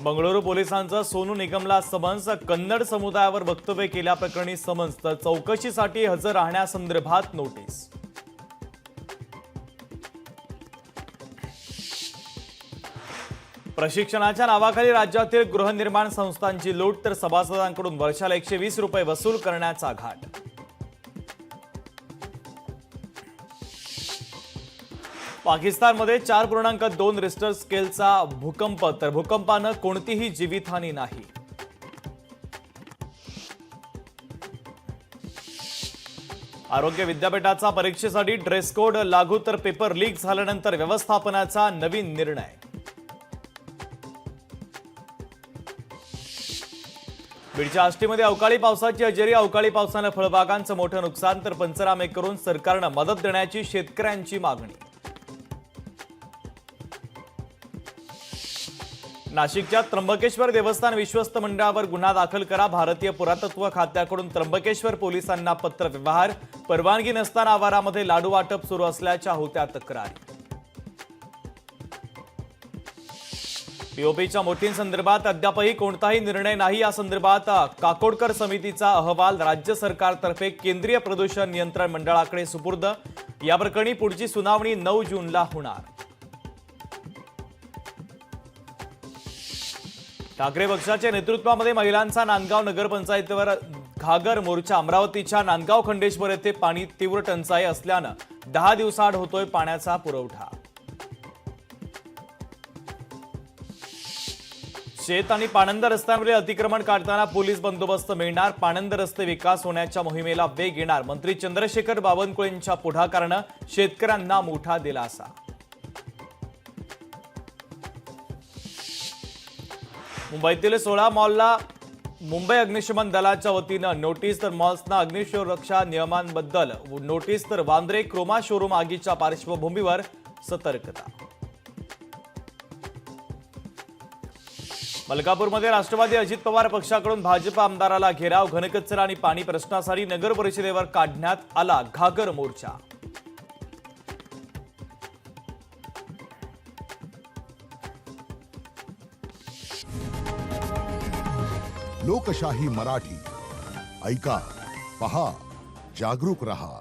बंगळुरू पोलिसांचा सोनू निगमला समन्स. कन्नड समुदायावर वक्तव्य केल्याप्रकरणी समन्स तर चौकशीसाठी हजर राहण्यासंदर्भात नोटीस. प्रशिक्षणाच्या नावाखाली राज्यातील गृहनिर्माण संस्थांची लूट तर सभासदांकडून वर्षाला 120 रुपये वसूल करण्याचा घाट. पाकिस्तानमध्ये 4.2 रिश्टर स्केलचा भूकंप तर भूकंपानं कोणतीही जीवितहानी नाही. आरोग्य विद्यापीठाचा परीक्षेसाठी ड्रेस कोड लागू तर पेपर लीक झाल्यानंतर व्यवस्थापनाचा नवीन निर्णय. बीडच्या आष्टीमध्ये अवकाळी पावसाची हजेरी. अवकाळी पावसानं फळबागांचं मोठं नुकसान तर पंचनामे करून सरकारनं मदत देण्याची शेतकऱ्यांची मागणी. नाशिकच्या त्र्यंबकेश्वर देवस्थान विश्वस्त मंडळावर गुन्हा दाखल करा. भारतीय पुरातत्व खात्याकडून त्र्यंबकेश्वर पोलिसांना पत्र व्यवहार. परवानगी नसताना आवारामध्ये लाडू वाटप सुरू असल्याच्या होत्या तक्रारी. पीओपीच्या मोठींसंदर्भात अद्यापही कोणताही निर्णय नाही. या संदर्भात काकोडकर समितीचा अहवाल राज्य सरकारतर्फे केंद्रीय प्रदूषण नियंत्रण मंडळाकडे सुपूर्द. या प्रकरणी पुढची सुनावणी 9 जूनला होणार. ठाकरे पक्षाच्या नेतृत्वामध्ये महिलांचा नांदगाव नगरपंचायतीवर घागर मोर्चा. अमरावतीच्या नांदगाव खंडेश्वर येथे पाणी तीव्र टंचाई असल्यानं 10 दिवसाआड होतोय पाण्याचा पुरवठा. शेत आणि पाणंद रस्त्यांवरील अतिक्रमण काढताना पोलीस बंदोबस्त मिळणार. पाणंद रस्ते विकास होण्याच्या मोहिमेला वेग येणार. मंत्री चंद्रशेखर बावनकुळेंच्या पुढाकारानं शेतकऱ्यांना मोठा दिलासा. मुंबईतील 16 मॉलला मुंबई अग्निशमन दलाच्या वतीनं नोटीस तर मॉल्सना अग्निसुरक्षा नियमांबद्दल नोटीस तर वांद्रे क्रोमा शोरूम आगीच्या पार्श्वभूमीवर सतर्कता. मलकापूरमध्ये राष्ट्रवादी अजित पवार पक्षाकडून भाजप आमदाराला घेराव. घनकचरा आणि पाणी प्रश्नासाठी नगर परिषदेवर काढण्यात आला घागर मोर्चा. लोकशाही मराठी ऐका, पहा, जागरूक रहा.